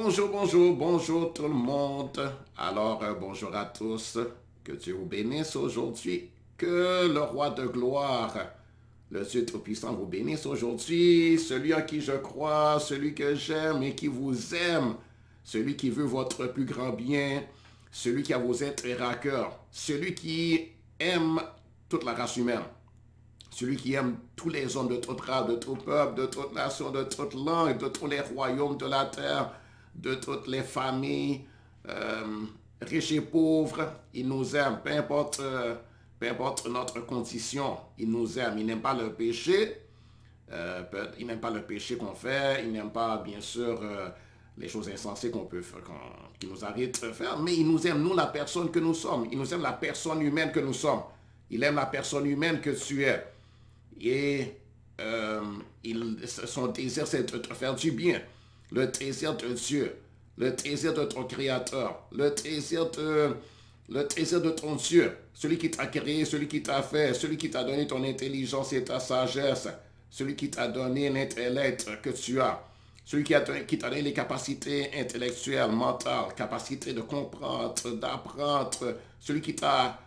Bonjour, bonjour, bonjour tout le monde. Alors, bonjour à tous. Que Dieu vous bénisse aujourd'hui. Que le roi de gloire, le Dieu Tout-Puissant vous bénisse aujourd'hui. Celui en qui je crois, celui que j'aime et qui vous aime. Celui qui veut votre plus grand bien. Celui qui a vos intérêts à cœur. Celui qui aime toute la race humaine. Celui qui aime tous les hommes de toute race, de tout peuple, de toute nation, de toute langue, de tous les royaumes de la terre, de toutes les familles, riches et pauvres, il nous aime, peu importe notre condition, il nous aime. Il n'aime pas le péché, il n'aime pas le péché qu'on fait, il n'aime pas, bien sûr, les choses insensées qu'on peut faire, qui nous arrivent de faire, mais il nous aime, nous, la personne que nous sommes. Il nous aime la personne humaine que nous sommes. Il aime la personne humaine que tu es. Et son désir, c'est de te faire du bien. Le désir de Dieu, le désir de ton Créateur, le désir de ton Dieu, celui qui t'a créé, celui qui t'a fait, celui qui t'a donné ton intelligence et ta sagesse, celui qui t'a donné l'intellect que tu as, celui qui t'a donné les capacités intellectuelles, mentales, capacité de comprendre, d'apprendre, celui qui t'a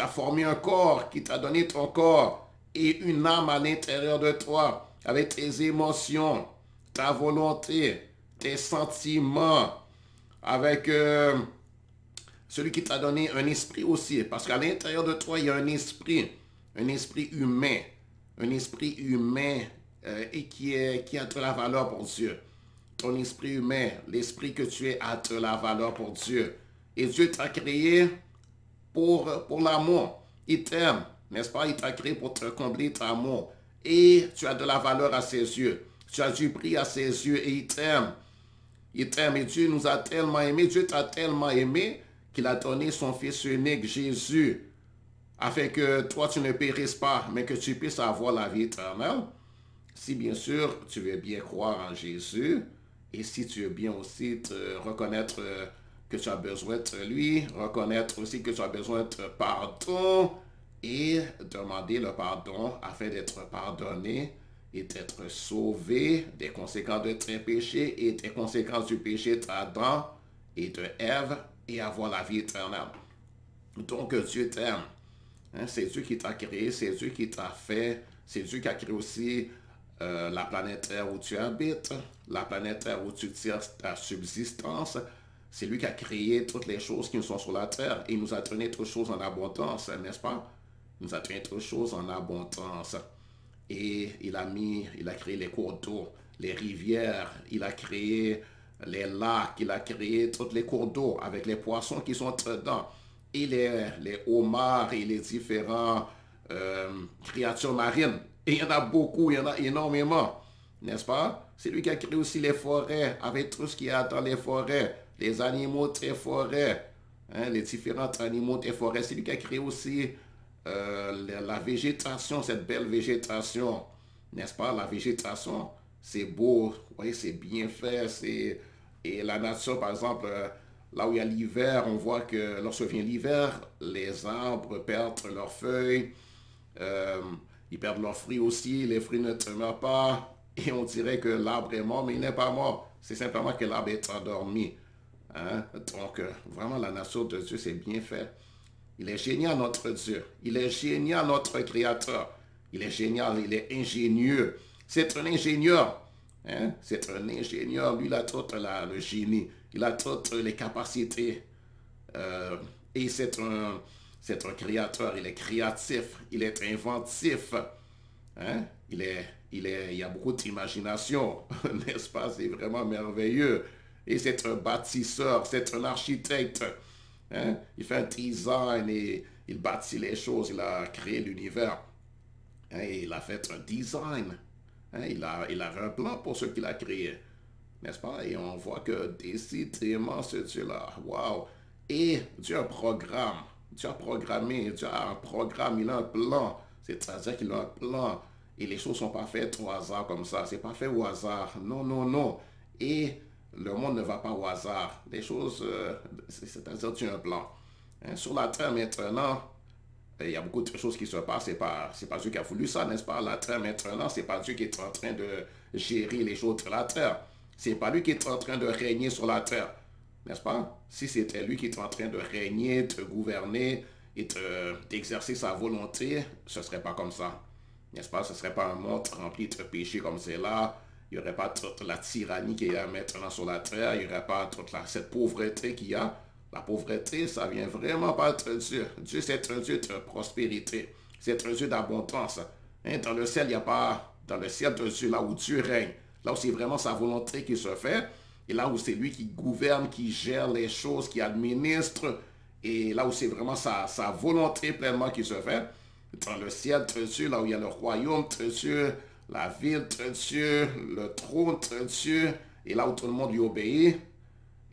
formé un corps, qui t'a donné ton corps et une âme à l'intérieur de toi, avec tes émotions, ta volonté, tes sentiments, avec celui qui t'a donné un esprit aussi. Parce qu'à l'intérieur de toi, il y a un esprit humain, et qui a de la valeur pour Dieu. Ton esprit humain, l'esprit que tu es a de la valeur pour Dieu. Et Dieu t'a créé pour l'amour. Il t'aime, n'est-ce pas? Il t'a créé pour te combler d'amour. Et tu as de la valeur à ses yeux. Tu as du prix à ses yeux et il t'aime. Il t'aime et Dieu nous a tellement aimés. Dieu t'a tellement aimé qu'il a donné son Fils unique, Jésus, afin que toi tu ne périsses pas, mais que tu puisses avoir la vie éternelle. Si bien sûr tu veux bien croire en Jésus et si tu veux bien aussi te reconnaître que tu as besoin de lui, reconnaître aussi que tu as besoin de pardon et demander le pardon afin d'être pardonné et d'être sauvé des conséquences de tes péchés et des conséquences du péché d'Adam et de Ève et avoir la vie éternelle. Donc Dieu t'aime. Hein, c'est Dieu qui t'a créé, c'est Dieu qui t'a fait, c'est Dieu qui a créé aussi la planète Terre où tu habites, la planète Terre où tu tires ta subsistance. C'est lui qui a créé toutes les choses qui sont sur la terre et il nous a donné toutes choses en abondance, n'est-ce pas? Il nous a donné toutes choses en abondance. Et il a créé les cours d'eau, les rivières, il a créé les lacs, il a créé tous les cours d'eau avec les poissons qui sont dedans. Et les homards et les différentes créatures marines. Et il y en a beaucoup, il y en a énormément, n'est-ce pas? C'est lui qui a créé aussi les forêts, avec tout ce qu'il y a dans les forêts, les animaux des forêts, hein, les différents animaux des forêts. C'est lui qui a créé aussi la végétation, cette belle végétation, n'est-ce pas? La végétation, c'est beau, oui, c'est bien fait. Et la nature, par exemple, là où il y a l'hiver, on voit que lorsque vient l'hiver, les arbres perdent leurs feuilles, euh, ils perdent leurs fruits aussi, les fruits ne demeurent pas, et on dirait que l'arbre est mort, mais il n'est pas mort. C'est simplement que l'arbre est endormi. Hein? Donc, vraiment, la nature de Dieu, c'est bien fait. Il est génial, notre Dieu. Il est génial, notre Créateur. Il est génial, il est ingénieux. C'est un ingénieur. Hein? C'est un ingénieur. Lui, il a tout le génie. Il a toutes les capacités. Et c'est un créateur. Il est créatif. Il est inventif. Hein? Il y a beaucoup d'imagination. N'est-ce pas? C'est vraiment merveilleux. Et c'est un bâtisseur. C'est un architecte. Hein? Il fait un design et il bâtit les choses, il a créé l'univers. Hein? Et il a fait un design. Hein? Il avait un plan pour ce qu'il a créé. N'est-ce pas? Et on voit que décidément ce Dieu-là, waouh! Et Dieu a un programme. Dieu a programmé, Dieu a un programme, il a un plan. C'est-à-dire qu'il a un plan. Et les choses ne sont pas faites au hasard comme ça. C'est pas fait au hasard. Non, non, non. Et le monde ne va pas au hasard. Les choses, c'est-à-dire tu as un plan. Hein, sur la terre maintenant, il y a beaucoup de choses qui se passent. C'est pas Dieu qui a voulu ça, n'est-ce pas? La terre maintenant, c'est pas Dieu qui est en train de gérer les choses de la terre. C'est pas lui qui est en train de régner sur la terre. N'est-ce pas? Si c'était lui qui est en train de régner, de gouverner et d'exercer sa volonté, ce ne serait pas comme ça. N'est-ce pas? Ce ne serait pas un monde rempli de péchés comme c'est là. Il n'y aurait pas toute la tyrannie qu'il y a maintenant sur la terre. Il n'y aurait pas toute cette pauvreté qu'il y a. La pauvreté, ça vient vraiment pas de Dieu. Dieu, c'est un Dieu de prospérité. C'est un Dieu d'abondance. Hein, dans le ciel, il n'y a pas... Dans le ciel de Dieu, là où Dieu règne, là où c'est vraiment sa volonté qui se fait, et là où c'est lui qui gouverne, qui gère les choses, qui administre, et là où c'est vraiment sa volonté pleinement qui se fait, dans le ciel de Dieu, là où il y a le royaume de Dieu, la ville de Dieu, le trône de Dieu, et là où tout le monde lui obéit,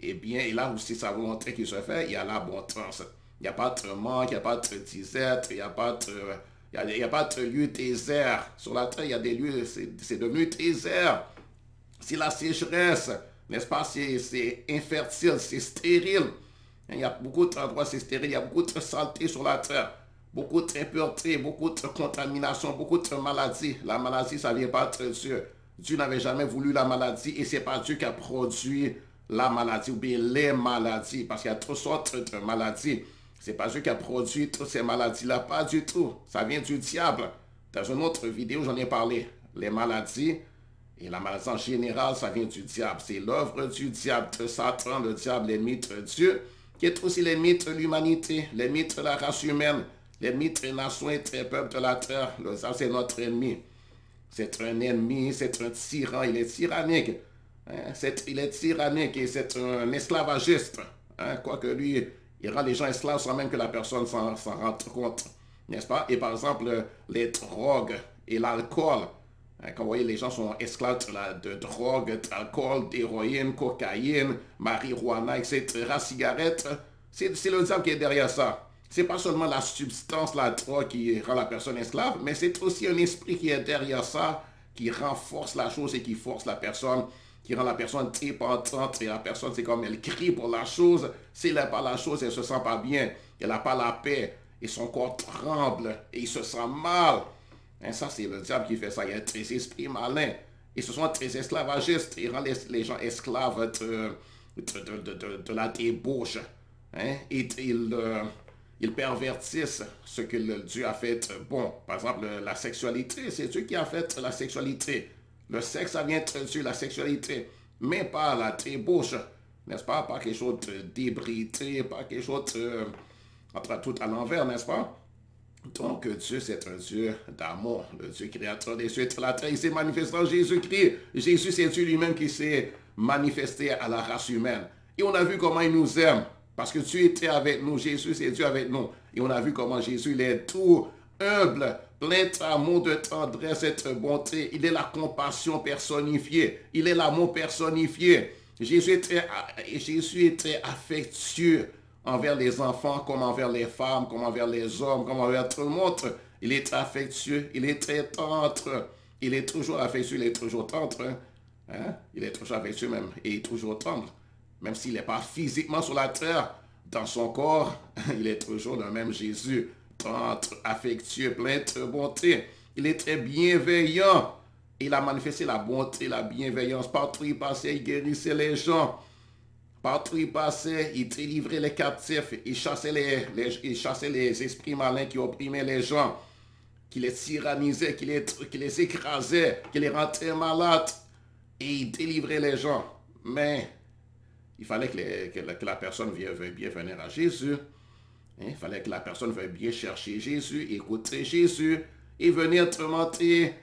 eh bien, et là où c'est sa volonté qui se fait, il y a l'abondance. Il n'y a pas de manque, il n'y a pas de disette, il n'y a pas de... Il n'y a pas de lieu désert. Sur la terre, il y a des lieux, c'est devenu désert. C'est la sécheresse, n'est-ce pas? C'est infertile, c'est stérile. Il y a beaucoup d'endroits, c'est stérile. Il y a beaucoup de saleté sur la terre. Beaucoup d'impureté, beaucoup de contamination, beaucoup de maladies. La maladie, ça ne vient pas de Dieu. Dieu n'avait jamais voulu la maladie et ce n'est pas Dieu qui a produit la maladie ou bien les maladies. Parce qu'il y a toutes sortes de maladies. C'est pas Dieu qui a produit toutes ces maladies-là, pas du tout. Ça vient du diable. Dans une autre vidéo, j'en ai parlé. Les maladies et la maladie en général, ça vient du diable. C'est l'œuvre du diable, de Satan, le diable, l'ennemi de Dieu, qui est aussi l'ennemi de l'humanité, l'ennemi de la race humaine, l'ennemi des nations et des peuples de la terre. Le diable, c'est notre ennemi. C'est un ennemi, c'est un tyran, il est tyrannique. Hein? Il est tyrannique et c'est un esclavagiste. Hein? Quoique lui... Il rend les gens esclaves sans même que la personne s'en rende compte, n'est-ce pas? Et par exemple, les drogues et l'alcool. Hein, quand vous voyez, les gens sont esclaves de drogue, d'alcool, d'héroïne, cocaïne, marijuana, etc., cigarettes. C'est le diable qui est derrière ça. C'est pas seulement la substance, la drogue qui rend la personne esclave, mais c'est aussi un esprit qui est derrière ça, qui renforce la chose et qui force la personne, qui rend la personne dépendante, et la personne, c'est comme elle crie pour la chose. S'il n'a pas la chose, elle ne se sent pas bien, elle n'a pas la paix, et son corps tremble, et il se sent mal. Et ça, c'est le diable qui fait ça. Il y a des esprits malins, et ce sont très esclavagistes. Ils rendent les gens esclaves de la débauche. Hein? Et ils pervertissent ce que Dieu a fait bon. Par exemple, la sexualité, c'est Dieu qui a fait la sexualité. Le sexe, ça vient de Dieu, la sexualité, mais pas la débauche, n'est-ce pas? Pas quelque chose d'ébriété, pas quelque chose entre tout à l'envers, n'est-ce pas? Donc, Dieu, c'est un Dieu d'amour, le Dieu créateur des cieux et de la terre. Il s'est manifesté en Jésus-Christ. Jésus, c'est Dieu lui-même qui s'est manifesté à la race humaine. Et on a vu comment il nous aime, parce que Dieu était avec nous. Jésus, c'est Dieu avec nous. Et on a vu comment Jésus, il est tout humble, plein d'amour, de tendresse et de bonté. Il est la compassion personnifiée. Il est l'amour personnifié. Jésus était affectueux envers les enfants, comme envers les femmes, comme envers les hommes, comme envers tout le monde. Il est affectueux, il est très tendre. Il est toujours affectueux, il est toujours tendre. Hein? Il est toujours affectueux même, et toujours tendre. Même s'il n'est pas physiquement sur la terre, dans son corps, il est toujours le même Jésus. Tendre, affectueux, plein de bonté. Il est très bienveillant. Il a manifesté la bonté, la bienveillance. Partout il passait, il guérissait les gens. Partout il passait, il délivrait les captifs. Il chassait les esprits malins qui opprimaient les gens. Qui les tyrannisaient, qui les écrasaient, qui les rendaient malades. Et il délivrait les gens. Mais il fallait que la personne veuille bien venir à Jésus. Il fallait que la personne veuille bien chercher Jésus, écouter Jésus et venir demander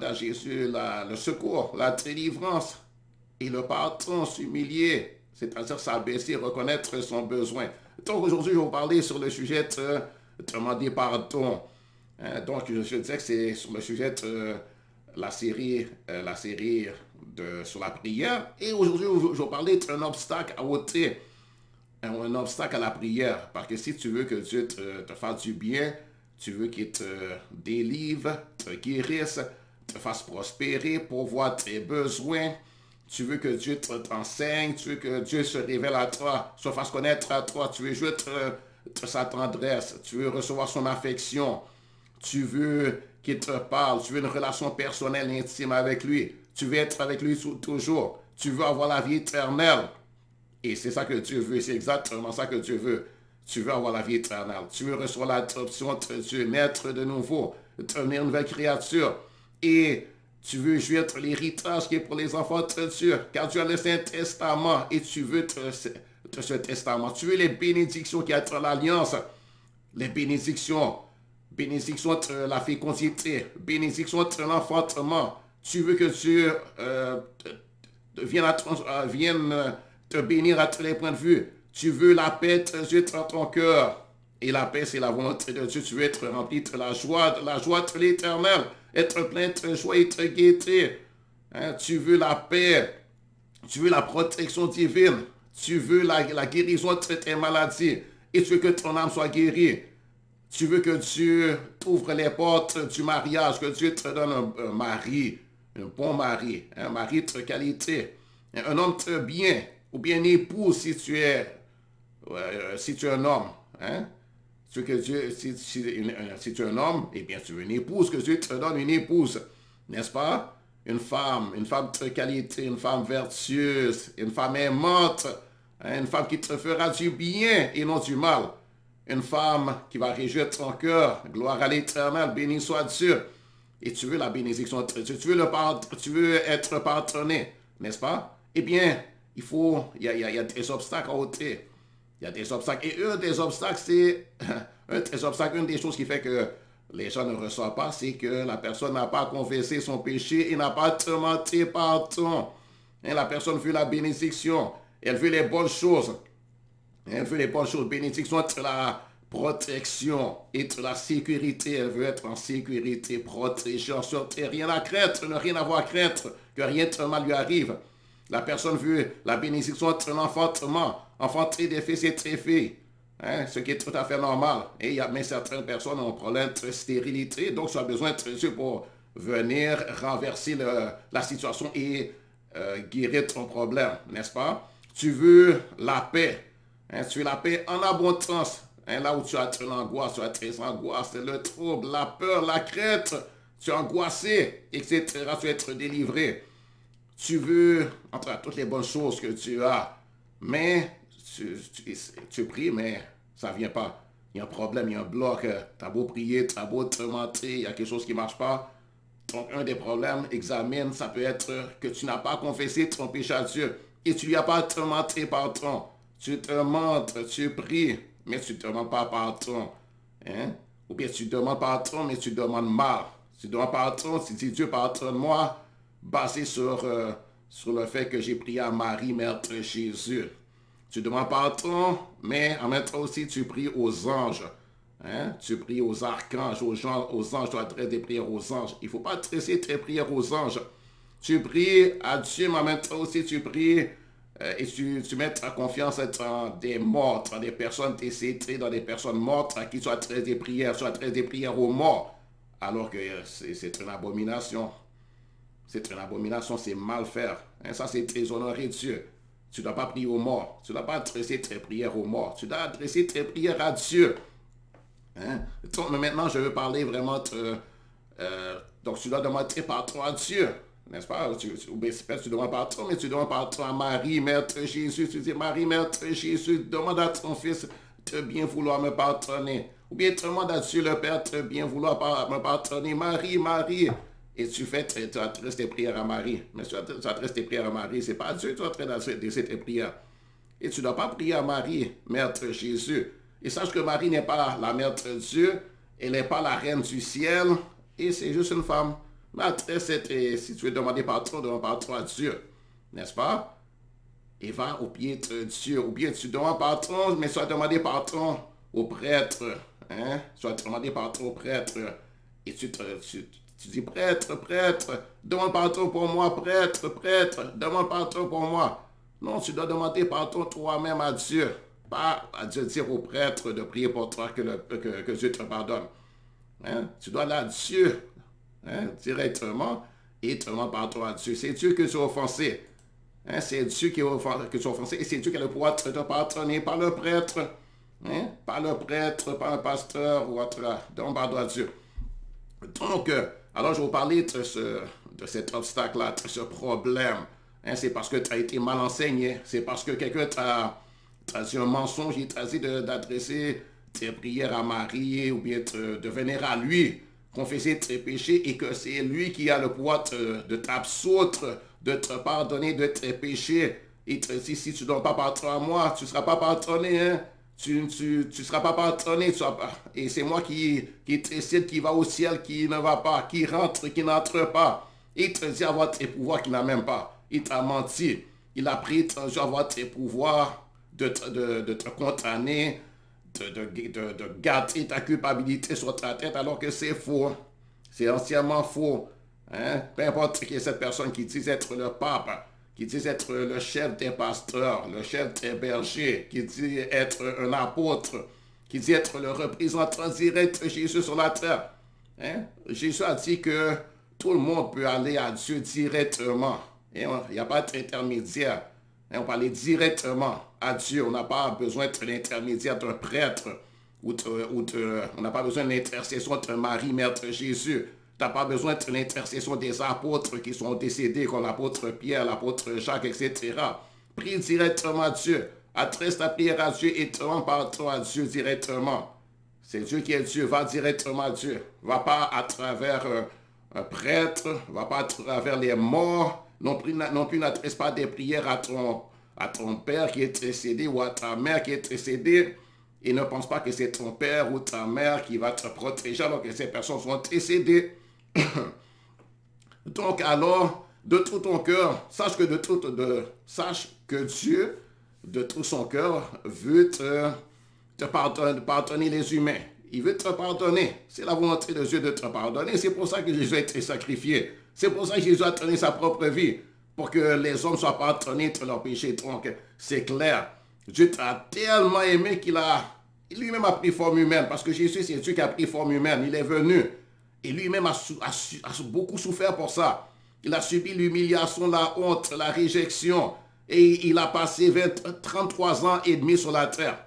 à Jésus le secours, la délivrance et le pardon, s'humilier, c'est-à-dire s'abaisser, reconnaître son besoin. Donc aujourd'hui, je vais vous parler sur le sujet de demander pardon. Donc je disais que c'est sur le sujet de la série sur la prière. Et aujourd'hui, je vais vous parler d'un obstacle à ôter. Un obstacle à la prière. Parce que si tu veux que Dieu te fasse du bien, tu veux qu'il te délivre, te guérisse, te fasse prospérer, pourvoir tes besoins, tu veux que Dieu t'enseigne, tu veux que Dieu se révèle à toi, se fasse connaître à toi, tu veux jouer sa tendresse, tu veux recevoir son affection, tu veux qu'il te parle, tu veux une relation personnelle intime avec lui, Tu veux être avec lui toujours. Tu veux avoir la vie éternelle. Et c'est ça que Dieu veut. C'est exactement ça que Dieu veut. Tu veux avoir la vie éternelle. Tu veux recevoir l'adoption de Dieu, naître de nouveau, devenir une nouvelle créature. Et tu veux jouir de l'héritage qui est pour les enfants de Dieu. Car Dieu a laissé un testament et tu veux de ce testament. Tu veux les bénédictions qui sont l'alliance. Les bénédictions. Bénédictions de la fécondité. Bénédictions de l'enfantement. Tu veux que Dieu vienne te bénir à tous les points de vue. Tu veux la paix de Dieu dans ton cœur. Et la paix, c'est la volonté de Dieu. Tu veux être rempli de la joie de l'éternel. Être plein de joie et de gaieté. Hein? Tu veux la paix. Tu veux la protection divine. Tu veux la guérison de tes maladies. Et tu veux que ton âme soit guérie. Tu veux que Dieu t'ouvre les portes du mariage. Que Dieu te donne un mari. Un bon mari. Un mari de qualité. Un homme de bien. Ou bien une épouse si tu es un homme. Hein? Tu veux que Dieu, si tu es un homme, eh bien tu veux une épouse, que Dieu te donne une épouse. N'est-ce pas? Une femme de qualité, une femme vertueuse, une femme aimante, hein? Une femme qui te fera du bien et non du mal. Une femme qui va réjouir ton cœur. Gloire à l'Éternel, béni soit Dieu. Et tu veux la bénédiction de Dieu. Tu veux être pardonné, n'est-ce pas? Eh bien, il y a des obstacles à ôter. Il y a des obstacles. Et un des obstacles, c'est une des choses qui fait que les gens ne reçoivent pas, c'est que la personne n'a pas confessé son péché et n'a pas demandé pardon. Et la personne veut la bénédiction. Elle veut les bonnes choses. Elle veut les bonnes choses. Bénédiction de la protection et de la sécurité. Elle veut être en sécurité, protégée, en sûreté. Rien à craindre, ne rien avoir à craindre, que rien de mal lui arrive. La personne veut la bénédiction de l'enfantement. Enfanter des fils et des filles. Hein, ce qui est tout à fait normal. Mais certaines personnes ont un problème de stérilité. Donc, tu as besoin de Dieu pour venir renverser la situation et guérir ton problème. N'est-ce pas? Tu veux la paix. Hein, tu veux la paix en abondance. Hein, là où tu as l'angoisse, tu as tes angoisses, le trouble, la peur, la crainte. Tu es angoissé, etc. Tu veux être délivré. Tu veux, entre toutes les bonnes choses que tu as, mais tu pries, mais ça ne vient pas. Il y a un problème, il y a un bloc. Tu as beau prier, tu as beau te mentir, il y a quelque chose qui ne marche pas. Donc, un des problèmes, examine, ça peut être que tu n'as pas confessé ton péché à Dieu et tu ne lui as pas demandé pardon. Tu te mentes, tu pries, mais tu ne demandes pas pardon. Hein? Ou bien tu demandes pardon, mais tu demandes mal. Tu demandes pardon, tu dis Dieu pardonne-moi, basé sur le fait que j'ai prié à Marie, Mère de Jésus. Tu demandes pardon, mais en même temps aussi tu pries aux anges. Hein? Tu pries aux archanges, aux anges, tu adresses des prières aux anges. Il ne faut pas adresser tes prières aux anges. Tu pries à Dieu, mais en même temps aussi tu pries et tu mets ta confiance dans des morts, dans des personnes décédées, dans des personnes mortes à qui tu adresses des prières. Tu adresses des prières aux morts, alors que c'est une abomination. C'est une abomination, c'est mal faire. Hein? Ça, c'est déshonorer Dieu. Tu ne dois pas prier aux morts. Tu ne dois pas adresser tes prières aux morts. Tu dois adresser tes prières à Dieu. Hein? Donc, mais maintenant, je veux parler vraiment de... donc, tu dois demander pardon à Dieu. N'est-ce pas? Tu demandes pardon, mais tu demandes pardon à Marie, Mère de Jésus. Tu dis, Marie, Mère de Jésus, demande à ton Fils de bien vouloir me pardonner. Ou bien demande à Dieu le Père de bien vouloir me pardonner. Marie, Marie. Et tu adresses tes prières à Marie. Mais tu adresses tes prières à Marie, ce n'est pas à Dieu que tu es en train d'adresser tes prières. Et tu ne dois pas prier à Marie, Mère de Jésus. Et sache que Marie n'est pas la Mère de Dieu, elle n'est pas la Reine du ciel, et c'est juste une femme. Mais si tu veux demander pardon, demande pardon à Dieu. N'est-ce pas? Et va au pied de Dieu. Ou bien tu demandes pardon, mais tu vas demander pardon au prêtre. Hein? Tu vas demander pardon au prêtre. Et tu dis, prêtre, demande pardon pour moi, prêtre, demande pardon pour moi. Non, tu dois demander pardon toi-même à Dieu. Pas à Dieu dire au prêtre de prier pour toi que Dieu te pardonne. Hein? Tu dois aller à Dieu, hein, directement et demander pardon à Dieu. C'est Dieu que tu as offensé. Hein? C'est Dieu que tu as offensé et c'est Dieu qui a le pouvoir de te pardonner, pas le prêtre. Hein? Pas le prêtre, pas un pasteur ou autre. Demande pardon à Dieu. Donc, alors je vais vous parler cet obstacle-là, de ce problème. Hein, c'est parce que tu as été mal enseigné. C'est parce que quelqu'un t'a dit un mensonge. Il t'a dit d'adresser tes prières à Marie ou bien de venir à lui, confesser tes péchés et que c'est lui qui a le pouvoir de t'absoudre, de te pardonner de tes péchés. Il te dit, si tu ne donnes pas pardon à moi, tu ne seras pas pardonné. Hein? Tu ne seras pas pardonné. Et c'est moi qui décide qui va au ciel, qui ne va pas, qui rentre, qui n'entre pas. Il te dit avoir tes pouvoirs qu'il n'a même pas. Il t'a menti. Il a pris avoir tes pouvoirs de te condamner, de gâter ta culpabilité sur ta tête alors que c'est faux. C'est entièrement faux. Hein? Peu importe qui est cette personne qui dit être le pape, qui dit être le chef des pasteurs, le chef des bergers, qui dit être un apôtre, qui dit être le représentant direct de Jésus sur la terre. Hein? Jésus a dit que tout le monde peut aller à Dieu directement. Il n'y a pas d'intermédiaire. On peut aller directement à Dieu. On n'a pas besoin de l'intermédiaire d'un prêtre on n'a pas besoin de l'intercession de Marie, Mère de Jésus. Tu n'as pas besoin de l'intercession des apôtres qui sont décédés, comme l'apôtre Pierre, l'apôtre Jacques, etc. Prie directement à Dieu. Adresse ta prière à Dieu et demande pardon à Dieu directement. C'est Dieu qui est Dieu. Va directement à Dieu. Va pas à travers un prêtre. Va pas à travers les morts. Non plus n'adresse pas des prières à ton père qui est décédé ou à ta mère qui est décédée. Et ne pense pas que c'est ton père ou ta mère qui va te protéger alors que ces personnes sont décédées. Donc alors, de tout ton cœur, sache que Dieu, de tout son cœur, veut te pardonner les humains. Il veut te pardonner. C'est la volonté de Dieu de te pardonner. C'est pour ça que Jésus a été sacrifié. C'est pour ça que Jésus a donné sa propre vie. Pour que les hommes soient pardonnés de leurs péchés. Donc, c'est clair. Dieu t'a tellement aimé qu'il lui-même a pris forme humaine. Parce que Jésus, c'est Dieu qui a pris forme humaine. Il est venu. Et lui-même a beaucoup souffert pour ça. Il a subi l'humiliation, la honte, la réjection. Et il a passé 33 ans et demi sur la terre.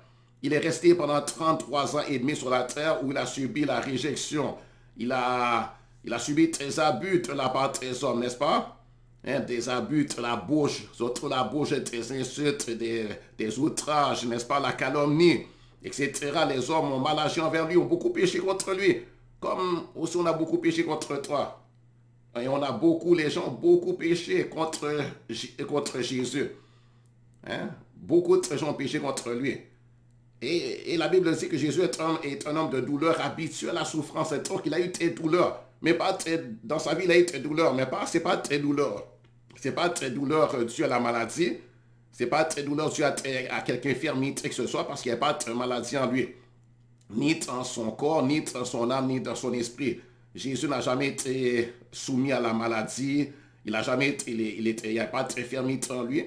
Il est resté pendant 33 ans et demi sur la terre où il a subi la réjection. Il a subi des abus de la part des hommes, n'est-ce pas? Hein, des abus de la bouche, surtout la bouche des insultes, des outrages, n'est-ce pas? La calomnie, etc. Les hommes ont mal agi envers lui, ont beaucoup péché contre lui. Comme aussi on a beaucoup péché contre toi. Et les gens ont beaucoup péché contre Jésus. Hein? Beaucoup de gens ont péché contre lui. Et la Bible dit que Jésus est un homme de douleur, habitué à la souffrance. Donc il a eu des douleurs. Mais pas dans sa vie, il a eu des douleurs. Mais ce n'est pas très douleur. Ce n'est pas très douleur dû à la maladie. Ce n'est pas très douleur dû à quelque infirmité que ce soit parce qu'il n'y a pas de maladie en lui. Ni dans son corps, ni dans son âme, ni dans son esprit. Jésus n'a jamais été soumis à la maladie. Il n'a jamais été, il n'y a pas d'infirmité en lui.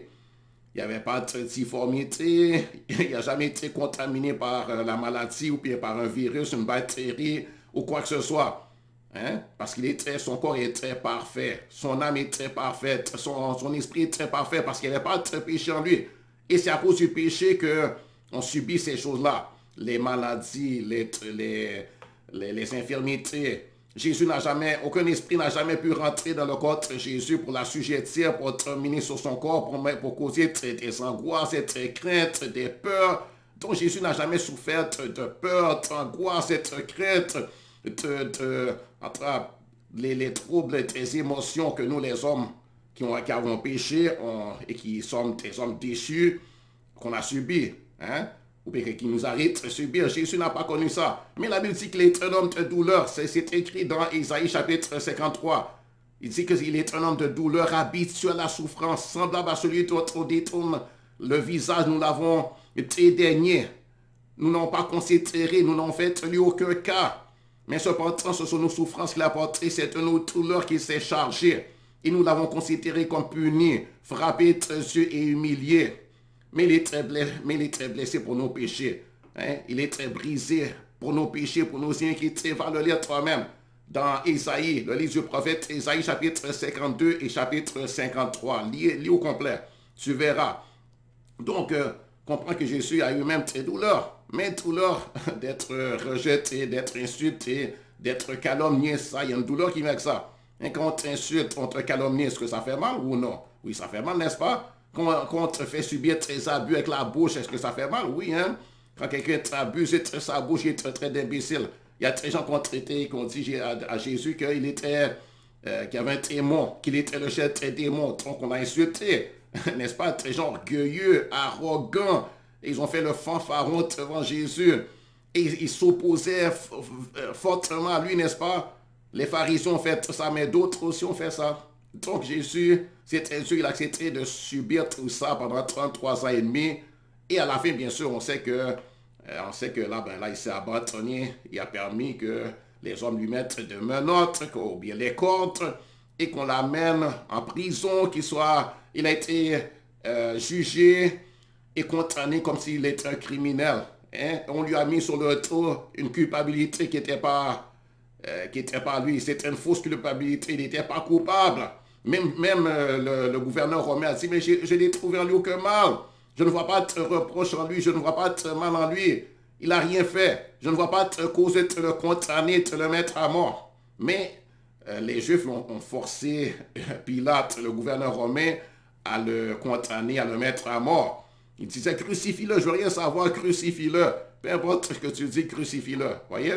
Il n'y avait pas de difformité. Il n'a jamais été contaminé par la maladie ou bien par un virus, une bactérie ou quoi que ce soit. Hein? Parce son corps est très parfait. Son âme est très parfaite. Son esprit est très parfait parce qu'il n'y avait pas de péché en lui. Et c'est à cause du péché qu'on subit ces choses-là. Les maladies, les infirmités. Aucun esprit n'a jamais pu rentrer dans le corps de Jésus pour l'assujettir, pour terminer sur son corps, pour causer des angoisses, des craintes, des peurs. Donc Jésus n'a jamais souffert de peur, d'angoisse, de crainte, les troubles des émotions que nous les hommes qui avons péché et qui sommes des hommes déchus, qu'on a subis. Hein? Ou bien qui nous arrive de subir. Jésus n'a pas connu ça. Mais la Bible dit qu'il est un homme de douleur. C'est écrit dans Isaïe chapitre 53. Il dit qu'il est un homme de douleur, habitué à la souffrance, semblable à celui d'autre détourne le visage. Nous l'avons dédaigné. Nous n'avons pas considéré, nous n'avons fait lui aucun cas. Mais cependant, ce sont nos souffrances qu'il a portées, c'est de nos douleurs qu'il s'est chargé. Et nous l'avons considéré comme puni, frappé de yeux et humilié. Mais il est très blessé pour nos péchés. Hein? Il est très brisé pour nos péchés, pour nos iniquités. Va le lire toi-même dans Isaïe, le livre du prophète Isaïe, chapitre 52 et chapitre 53. Lis au complet. Tu verras. Donc, comprends que Jésus a eu même des douleurs. Mais douleur d'être rejeté, d'être insulté, d'être calomnié, ça, il y a une douleur qui vient avec ça. Hein, quand on t'insulte, on te calomnie, est-ce que ça fait mal ou non? Oui, ça fait mal, n'est-ce pas? Quand on te fait subir tes abus avec la bouche, est-ce que ça fait mal? Oui, hein? Quand quelqu'un t'abuse et sa bouche, il te traite d'imbécile. Il y a des gens qui ont traité, qui ont dit à Jésus qu'il était, qu'il avait un démon, qu'il était le chef des démons. Donc on a insulté, n'est-ce pas? Des gens orgueilleux, arrogants. Ils ont fait le fanfaron devant Jésus. Et ils s'opposaient fortement à lui, n'est-ce pas? Les pharisiens ont fait ça, mais d'autres aussi ont fait ça. Donc Jésus, c'était Dieu, il a accepté de subir tout ça pendant 33 ans et demi. Et à la fin, bien sûr, on sait que là, il s'est abandonné. Il a permis que les hommes lui mettent de menottes, ou bien les cordes, et qu'on l'amène en prison, il a été jugé et condamné comme s'il était un criminel. Hein? On lui a mis sur le dos une culpabilité qui n'était pas lui. C'était une fausse culpabilité. Il n'était pas coupable. Même le gouverneur romain a dit, mais je n'ai trouvé en lui aucun mal. Je ne vois pas de reproche en lui. Je ne vois pas de mal en lui. Il n'a rien fait. Je ne vois pas de cause de te le condamner, de te le mettre à mort. Mais les Juifs ont forcé Pilate, le gouverneur romain, à le condamner, à le mettre à mort. Il disait, crucifie-le, je ne veux rien savoir, crucifie-le. Peu importe ce que tu dis, crucifie-le. Voyez?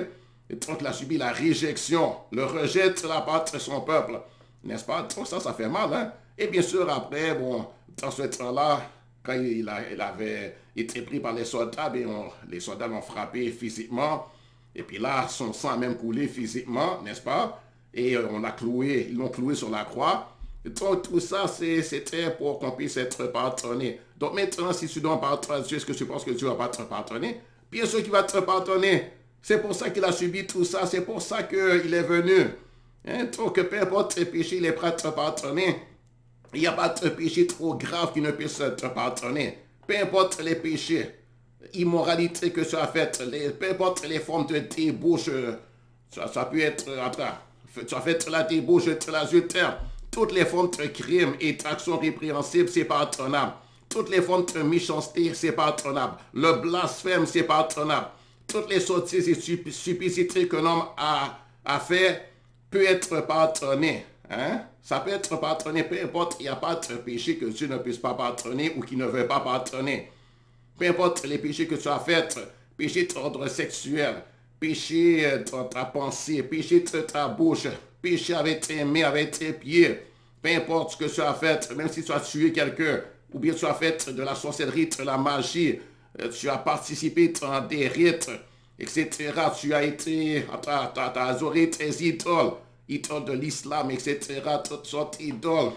Et donc, il a subi la réjection, le rejet de la part de son peuple. N'est-ce pas? Donc, ça fait mal, hein? Et bien sûr, après, bon, dans ce temps-là, quand il avait été pris par les soldats, les soldats l'ont frappé physiquement. Et puis là, son sang a même coulé physiquement, n'est-ce pas? Et ils l'ont cloué sur la croix. Donc, tout ça, c'était pour qu'on puisse être pardonné. Donc, maintenant, si tu donnes pardon à Dieu, est-ce que tu penses que Dieu va pas te pardonner? Bien sûr qu'il va te pardonner. C'est pour ça qu'il a subi tout ça. C'est pour ça qu'il est venu. Hein? Donc, peu importe tes péchés, il est prêt à te pardonner. Il n'y a pas de péché trop grave qui ne puisse te pardonner. Peu importe les péchés, immoralité que tu as faites, peu importe les formes de débauche, ça peut être, tu as fait la débauche, l'adultère, toutes les formes de crimes et d'actions répréhensibles, c'est pardonnable. Toutes les formes de méchanceté, c'est pardonnable. Le blasphème, c'est pardonnable. Toutes les sottises et stupidités que l'homme a fait peut être pardonné. Hein? Ça peut être pardonné, peu importe, il n'y a pas de péché que Dieu ne puisse pas pardonner ou qui ne veut pas pardonner. Peu importe les péchés que tu as faits, péché d'ordre sexuel, péché dans ta pensée, péché de ta bouche, péché avec tes mains, avec tes pieds, peu importe ce que tu as fait, même si tu as tué quelqu'un, ou bien tu as fait de la sorcellerie, de la magie, tu as participé dans des rites, etc. Tu as adoré tes idoles de l'islam, etc. Toutes sortes d'idoles.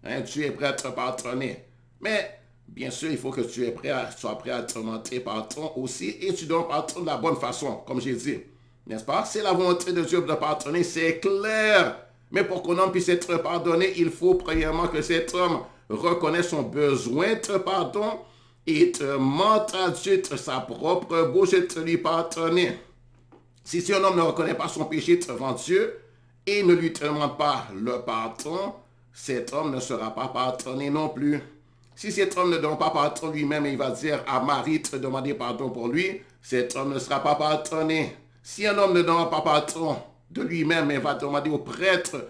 Hein, tu es prêt à te pardonner. Mais, bien sûr, il faut que tu sois prêt à te demander pardon aussi, et tu donnes pardon de la bonne façon, comme j'ai dit. N'est-ce pas? C'est la volonté de Dieu de pardonner, c'est clair. Mais pour qu'un homme puisse être pardonné, il faut premièrement que cet homme reconnaisse son besoin de pardon et demande à Dieu de sa propre bouche de lui pardonner. Si un homme ne reconnaît pas son péché devant Dieu et ne lui demande pas le pardon, cet homme ne sera pas pardonné non plus. Si cet homme ne demande pas pardon lui-même, il va dire à Marie de demander pardon pour lui, cet homme ne sera pas pardonné. Si un homme ne demande pas pardon de lui-même, il va demander au prêtre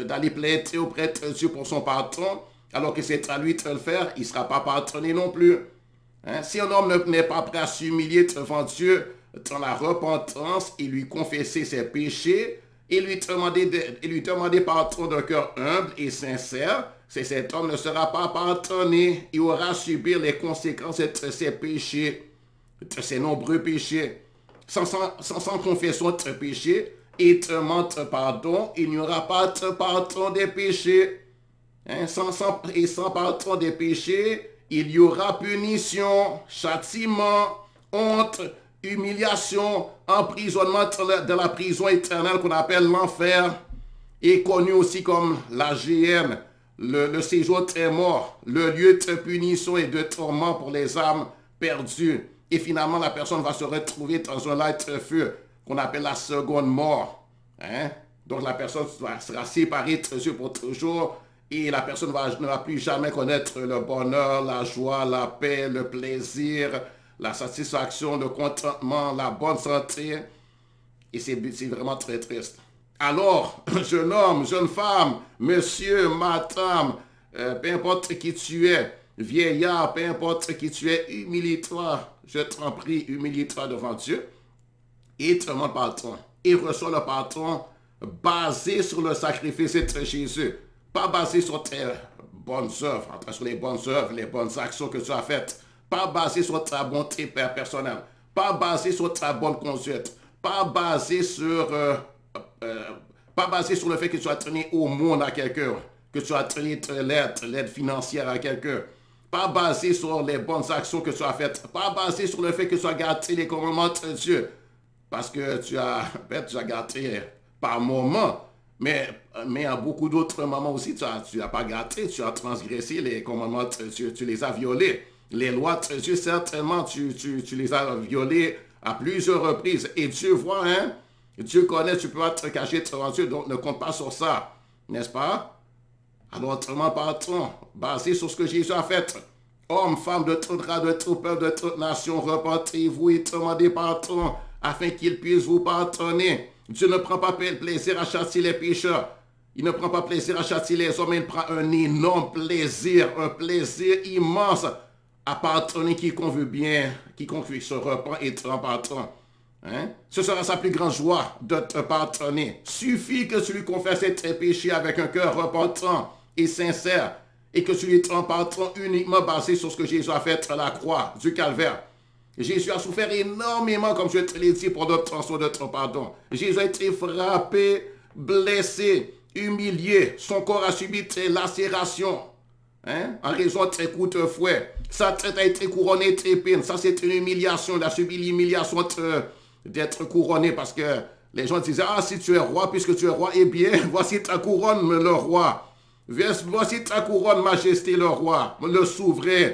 d'aller plaider au prêtre Dieu pour son pardon, alors que c'est à lui de le faire, il ne sera pas pardonné non plus. Hein? Si un homme n'est pas prêt à s'humilier devant Dieu dans la repentance et lui confesser ses péchés et lui demander pardon d'un cœur humble et sincère, cet homme ne sera pas pardonné. Il aura subi les conséquences de ses péchés, de ses nombreux péchés. Sans confession de péché et demande pardon, il n'y aura pas de pardon des péchés. Hein? Sans pardon des péchés, il y aura punition, châtiment, honte, humiliation, emprisonnement de la prison éternelle qu'on appelle l'enfer, et connu aussi comme la géhenne, le séjour très mort, le lieu de punition et de tourment pour les âmes perdues. Et finalement, la personne va se retrouver dans un lac de feu qu'on appelle la seconde mort. Hein? Donc la personne sera séparée de Dieu pour toujours. Et la personne ne va plus jamais connaître le bonheur, la joie, la paix, le plaisir, la satisfaction, le contentement, la bonne santé. Et c'est vraiment très triste. Alors, jeune homme, jeune femme, monsieur, madame, peu importe qui tu es, vieillard, peu importe qui tu es, humilie-toi, je t'en prie, humilie-toi devant Dieu et demande pardon. Et reçois le pardon basé sur le sacrifice de Jésus, pas basé sur tes bonnes œuvres, sur les bonnes œuvres, les bonnes actions que tu as faites, pas basé sur ta bonté personnelle, pas basé sur ta bonne conduite, pas basé sur le fait que tu as donné au monde à quelqu'un, que tu as donné l'aide financière à quelqu'un, pas basé sur les bonnes actions que tu as faites, pas basé sur le fait que tu as gardé les commandements de Dieu, parce que tu as gardé par moment, mais à beaucoup d'autres moments aussi, tu n'as pas gardé, tu as transgressé les commandements de Dieu, tu les as violés. Les lois de Dieu, certainement, tu les as violées à plusieurs reprises. Et Dieu voit, hein? Dieu connaît, tu peux pas te cacher devant Dieu, donc ne compte pas sur ça. N'est-ce pas? Alors, autrement pardon, basé sur ce que Jésus a fait. Hommes, femmes de toute race, de tout peuple, de toute nation, repentez-vous et demandez pardon afin qu'il puisse vous pardonner. Dieu ne prend pas plaisir à châtier les pécheurs. Il ne prend pas plaisir à châtier les hommes, il prend un énorme plaisir, un plaisir immense à pardonner quiconque veut bien, quiconque se repent et te pardon. Hein? Ce sera sa plus grande joie de te pardonner. Suffit que tu lui confesses tes péchés avec un cœur repentant et sincère et que tu lui te pardon uniquement basé sur ce que Jésus a fait à la croix du calvaire. Jésus a souffert énormément, comme je te l'ai dit, pour l'obtention de ton pardon. Jésus a été frappé, blessé, humilié. Son corps a subi tes lacérations, hein, en raison de tes coups de fouet. Sa tête a été couronnée de épines. Ça, c'est une humiliation. Il a subi l'humiliation d'être couronné parce que les gens disaient, ah, si tu es roi, puisque tu es roi, eh bien, voici ta couronne, le roi. Voici ta couronne, majesté, le roi, le souverain.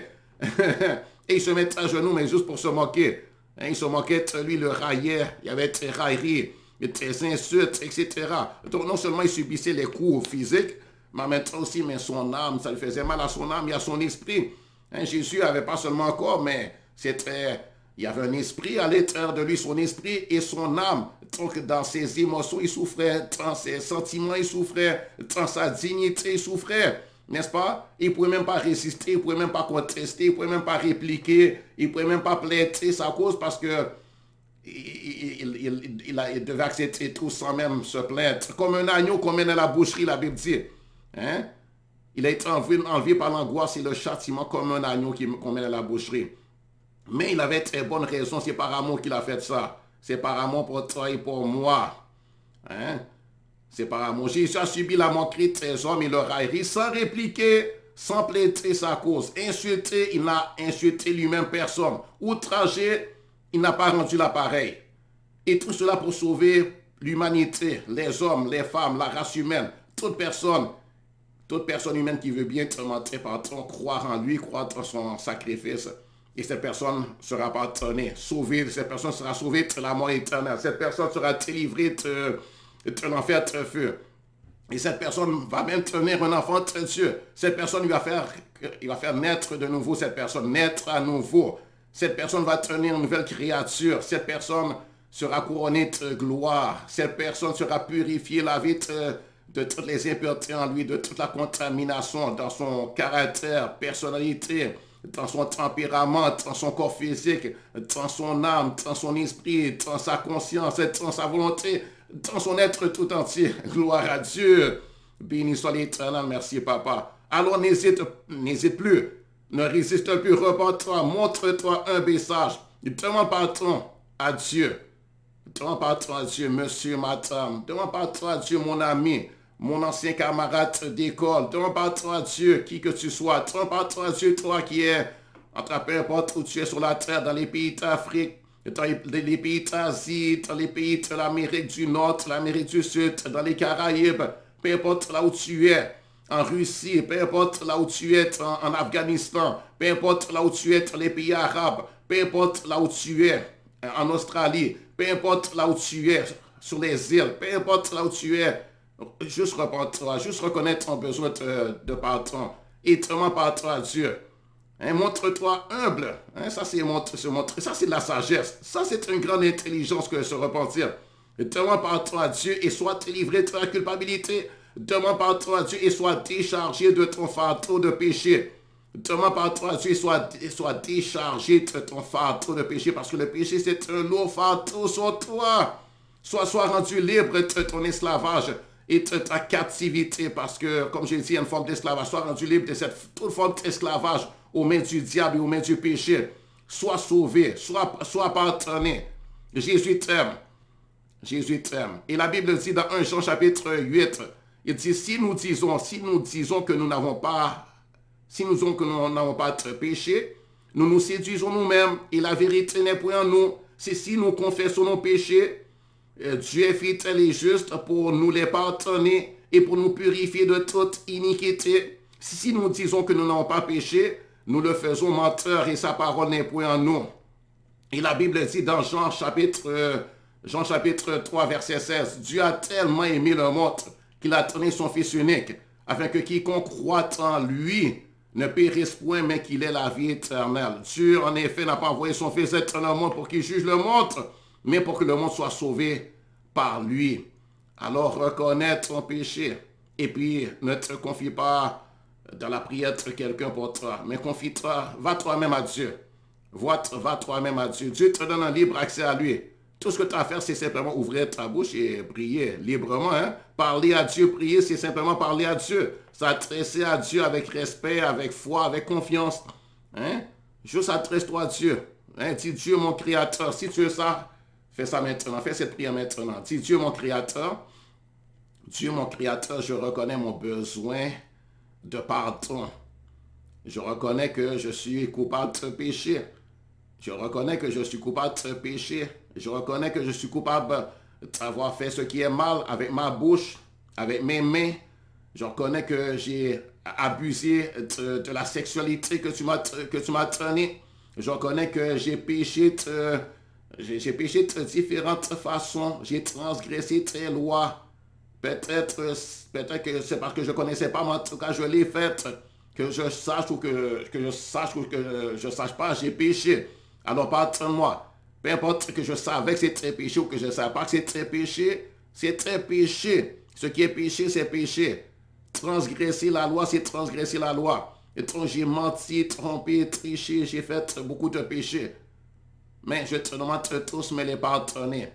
Et il se met à genoux, mais juste pour se moquer. Hein, il se moquait de lui, le raillait. Il y avait des railleries, des insultes, etc. Donc non seulement il subissait les coups physiques, mais en même temps aussi, mais son âme, ça lui faisait mal à son âme et à son esprit. Hein, Jésus n'avait pas seulement un corps, mais il y avait un esprit à l'intérieur de lui, son esprit et son âme. Donc dans ses émotions, il souffrait, dans ses sentiments, il souffrait, dans sa dignité, il souffrait. N'est-ce pas? Il ne pouvait même pas résister, il ne pouvait même pas contester, il ne pouvait même pas répliquer, il ne pouvait même pas plaider sa cause parce que il devait accepter tout sans même se plaindre. Comme un agneau qu'on mène à la boucherie, la Bible dit. Hein? Il a été enlevé par l'angoisse et le châtiment comme un agneau qu'on mène à la boucherie. Mais il avait très bonne raison, c'est par amour qu'il a fait ça. C'est par amour pour toi et pour moi. Hein? C'est par amour. Jésus a subi la moquerie de ses hommes et leur raillerie sans répliquer, sans plaider sa cause. Insulté, il n'a insulté lui-même personne. Outragé, il n'a pas rendu l'appareil. Et tout cela pour sauver l'humanité, les hommes, les femmes, la race humaine, toute personne humaine qui veut bien te montrer pardon, croire en lui, croire en son sacrifice. Et cette personne sera pardonnée, sauvée. Cette personne sera sauvée de la mort éternelle. Cette personne sera délivrée de l'enfer de feu. Et cette personne va même tenir un enfant de Dieu. Cette personne, il va faire naître de nouveau cette personne, naître à nouveau. Cette personne va tenir une nouvelle créature. Cette personne sera couronnée de gloire. Cette personne sera purifiée, lavée de toutes les impuretés en lui, de toute la contamination dans son caractère, personnalité, dans son tempérament, dans son corps physique, dans son âme, dans son esprit, dans sa conscience, dans sa volonté, dans son être tout entier. Gloire à Dieu. Béni soit l'Éternel. Merci, Papa. Alors n'hésite plus. Ne résiste plus. Repens-toi. Montre-toi humble et sage. Demande pardon à Dieu. Demande pardon à Dieu, monsieur, madame. Demande pardon à Dieu, mon ami, mon ancien camarade d'école. Demande pardon à Dieu, qui que tu sois. Demande pardon à Dieu, toi qui es, peu importe où tu es sur la terre, dans les pays d'Afrique, dans les pays d'Asie, dans les pays de l'Amérique du Nord, de l'Amérique du Sud, dans les Caraïbes, peu importe là où tu es, en Russie, peu importe là où tu es, en Afghanistan, peu importe là où tu es, dans les pays arabes, peu importe là où tu es, en Australie, peu importe là où tu es, sur les îles, peu importe là où tu es, juste repens-toi, juste reconnaître ton besoin de pardon et demande pardon à Dieu. Hein, montre-toi humble. Hein, ça, c'est de la sagesse. Ça, c'est une grande intelligence que se repentir. Demande pardon à Dieu et sois délivré de ta culpabilité. Demande pardon à Dieu et sois déchargé de ton fardeau de péché. Demande pardon à Dieu et sois déchargé de ton fardeau de péché parce que le péché c'est un lourd fardeau sur toi. Sois rendu libre de ton esclavage et de ta captivité parce que, comme j'ai dit, il y a une forme d'esclavage. Sois rendu libre de toute forme d'esclavage aux mains du diable et aux mains du péché. Sois sauvé, sois pardonné. Jésus t'aime. Jésus t'aime. Et la Bible dit dans 1 Jean chapitre 8, il dit, si nous disons que nous n'avons pas, de péché, nous nous séduisons nous-mêmes et la vérité n'est point en nous. C'est si nous confessons nos péchés, Dieu est fidèle et juste pour nous les pardonner et pour nous purifier de toute iniquité. Si nous disons que nous n'avons pas péché, nous le faisons menteur et sa parole n'est point en nous. Et la Bible dit dans Jean chapitre 3, verset 16, Dieu a tellement aimé le monde qu'il a donné son Fils unique, afin que quiconque croit en lui ne périsse point, mais qu'il ait la vie éternelle. Dieu, en effet, n'a pas envoyé son Fils éternel au monde pour qu'il juge le monde, mais pour que le monde soit sauvé par lui. Alors reconnais ton péché, et puis ne te confie pas dans la prière de quelqu'un pour toi, mais confie-toi, va toi-même à Dieu. Va toi-même à Dieu. Dieu te donne un libre accès à lui. Tout ce que tu as à faire, c'est simplement ouvrir ta bouche et prier librement. Hein? Parler à Dieu, prier, c'est simplement parler à Dieu. S'adresser à Dieu avec respect, avec foi, avec confiance. Hein? Juste adresse-toi à Dieu. Hein? Dis Dieu mon Créateur. Si tu veux ça, fais ça maintenant. Fais cette prière maintenant. Dis Dieu mon Créateur. Dieu mon Créateur, je reconnais mon besoin de pardon. Je reconnais que je suis coupable de péché. Je reconnais que je suis coupable de péché. Je reconnais que je suis coupable d'avoir fait ce qui est mal avec ma bouche, avec mes mains. Je reconnais que j'ai abusé de la sexualité que tu m'as donnée. Je reconnais que j'ai péché de différentes façons. J'ai transgressé tes lois. Peut-être que c'est parce que je ne connaissais pas, mais en tout cas, je l'ai fait. Que je sache ou que je sache ou que je ne sache pas, j'ai péché. Alors pardonne-moi. Peu importe que je savais que c'était péché ou que je ne savais pas que c'était péché, c'était péché. Ce qui est péché, c'est péché. Transgresser la loi, c'est transgresser la loi. Et donc j'ai menti, trompé, triché, j'ai fait beaucoup de péchés. Mais je te demande tous me les pardonner.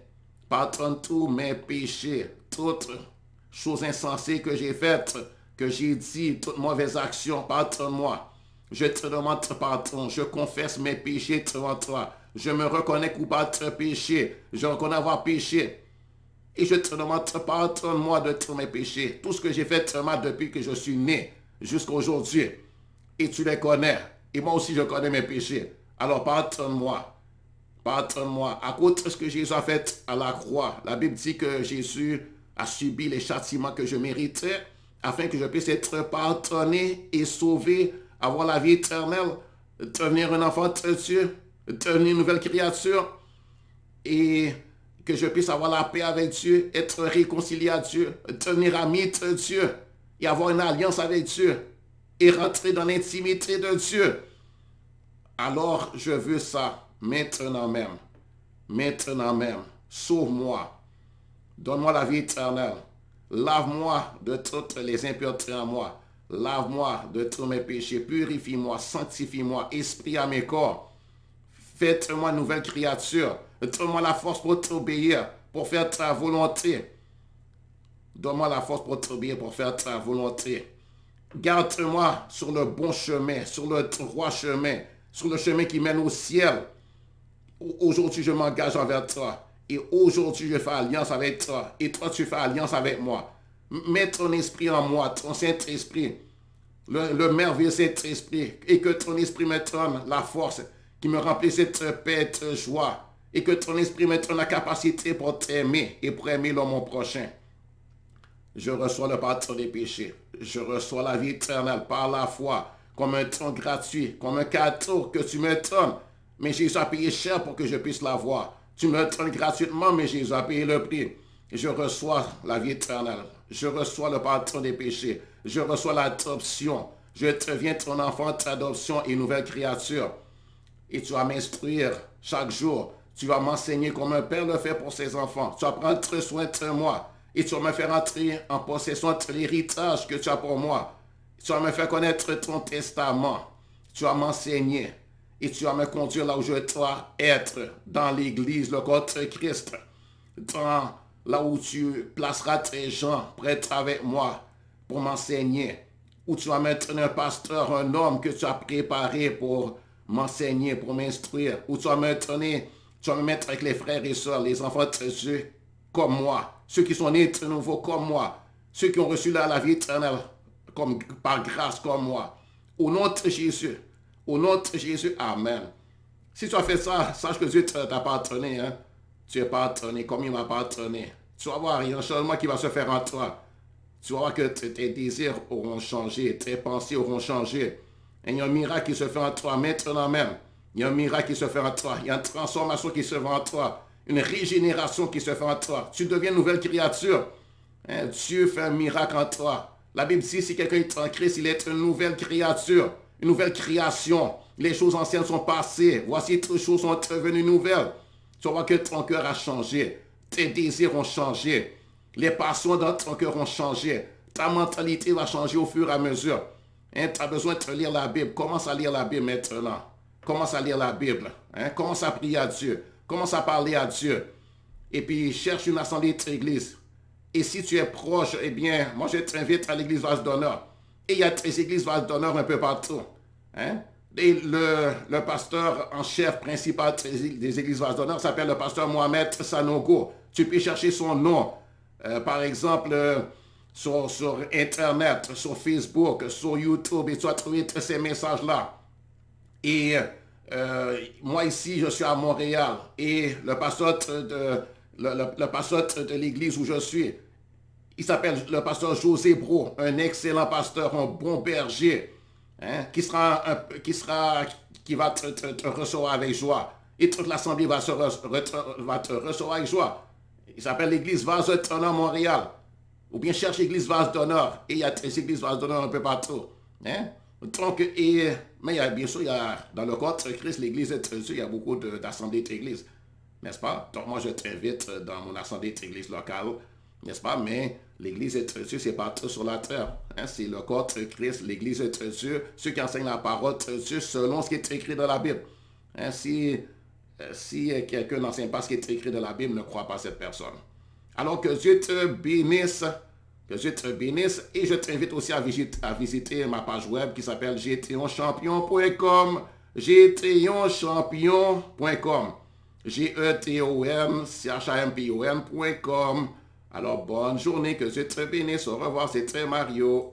Pardonne tous mes péchés, toutes choses insensées que j'ai faites, que j'ai dit, toutes mauvaises actions, pardonne-moi. Je te demande pardon, je confesse mes péchés devant toi. Je me reconnais coupable de péché, je reconnais avoir péché. Et je te demande pardonne-moi de tous mes péchés, tout ce que j'ai fait depuis que je suis né jusqu'à aujourd'hui. Et tu les connais, et moi aussi je connais mes péchés. Alors pardonne-moi, pardonne-moi. À cause de ce que Jésus a fait à la croix, la Bible dit que Jésus a subi les châtiments que je méritais, afin que je puisse être pardonné et sauvé, avoir la vie éternelle, devenir un enfant de Dieu, devenir une nouvelle créature, et que je puisse avoir la paix avec Dieu, être réconcilié à Dieu, devenir ami de Dieu, et avoir une alliance avec Dieu, et rentrer dans l'intimité de Dieu. Alors, je veux ça, maintenant même. Maintenant même. Sauve-moi. Donne-moi la vie éternelle. Lave-moi de toutes les impuretés en moi. Lave-moi de tous mes péchés. Purifie-moi, sanctifie-moi, esprit à mes corps. Faites-moi une nouvelle créature. Donne-moi la force pour t'obéir, pour faire ta volonté. Donne-moi la force pour t'obéir, pour faire ta volonté. Garde-moi sur le bon chemin, sur le droit chemin, sur le chemin qui mène au ciel. Aujourd'hui, je m'engage envers toi. Et aujourd'hui, je fais alliance avec toi. Et toi, tu fais alliance avec moi. Mets ton esprit en moi, ton Saint-Esprit, le merveilleux Saint-Esprit. Et que ton esprit me donne la force qui me remplit cette paix, cette joie. Et que ton esprit me donne la capacité pour t'aimer et pour aimer l'homme prochain. Je reçois le pardon des péchés. Je reçois la vie éternelle par la foi, comme un don gratuit, comme un cadeau que tu me donnes. Mais Jésus a payé cher pour que je puisse l'avoir. Tu me le donnes gratuitement, mais Jésus a payé le prix. Je reçois la vie éternelle. Je reçois le pardon des péchés. Je reçois l'adoption. Je deviens ton enfant d'adoption et nouvelle créature. Et tu vas m'instruire chaque jour. Tu vas m'enseigner comme un père le fait pour ses enfants. Tu vas prendre soin de moi. Et tu vas me faire entrer en possession de l'héritage que tu as pour moi. Tu vas me faire connaître ton testament. Tu vas m'enseigner. Et tu vas me conduire là où je dois être, dans l'Église, le corps de Christ. Là où tu placeras tes gens prêts avec moi pour m'enseigner. Où tu vas mettre un pasteur, un homme que tu as préparé pour m'enseigner, pour m'instruire. Où tu vas me mettre avec les frères et sœurs, les enfants de Dieu comme moi. Ceux qui sont nés de nouveau comme moi. Ceux qui ont reçu la vie éternelle par grâce comme moi. Au nom de Jésus. Au nom de Jésus, Amen. Si tu as fait ça, sache que Dieu t'a pardonné. Hein? Tu es pardonné comme il m'a pardonné. Tu vas voir, il y a un changement qui va se faire en toi. Tu vas voir que tes désirs auront changé, tes pensées auront changé. Et il y a un miracle qui se fait en toi maintenant même. Il y a un miracle qui se fait en toi. Il y a une transformation qui se fait en toi. Une régénération qui se fait en toi. Tu deviens une nouvelle créature. Hein? Dieu fait un miracle en toi. La Bible dit, si quelqu'un est en Christ, il est une nouvelle créature, une nouvelle création. Les choses anciennes sont passées. Voici, toutes choses sont devenues nouvelles. Tu vas voir que ton cœur a changé. Tes désirs ont changé. Les passions dans ton cœur ont changé. Ta mentalité va changer au fur et à mesure. Hein? Tu as besoin de lire la Bible. Commence à lire la Bible maintenant. Commence à lire la Bible. Hein? Commence à prier à Dieu. Commence à parler à Dieu. Et puis, cherche une assemblée d'église. Et si tu es proche, eh bien, moi je t'invite à l'église Vase d'Honneur. Et il y a des églises Vase d'Honneur un peu partout. Hein? Et le pasteur en chef principal des églises Vase d'Honneur s'appelle le pasteur Mohamed Sanogo. Tu peux chercher son nom. Par exemple, sur Internet, sur Facebook, sur YouTube, et tu vas trouver tous ces messages-là. Et moi ici, je suis à Montréal. Et le pasteur de l'église où je suis, il s'appelle le pasteur José Bro, un excellent pasteur, un bon berger, hein, qui va te recevoir avec joie. Et toute l'assemblée va te recevoir avec joie. Il s'appelle l'église Vase d'Honneur Montréal. Ou bien cherche l'église Vase d'Honneur. Et il y a des églises Vase d'Honneur un peu partout. Hein? Donc, mais bien sûr, dans le corps de Christ, l'église de Dieu, il y a beaucoup d'assemblées d'églises. N'est-ce pas? Donc, moi, je t'invite dans mon assemblée d'église locale. N'est-ce pas? Mais l'église de Dieu, c'est partout sur la terre. Hein? C'est le corps de Christ, l'église de Dieu, ceux qui enseignent la parole de Dieu selon ce qui est écrit dans la Bible. Hein? Si quelqu'un n'enseigne pas ce qui est écrit dans la Bible, ne croit pas cette personne. Alors que Dieu te bénisse. Que Dieu te bénisse. Et je t'invite aussi à visiter ma page web qui s'appelle GTOnchampion.com. GTOnchampion.com. GETONCHAMPION.com. Alors, bonne journée. Que Dieu te bénisse. Au revoir. C'était Mario.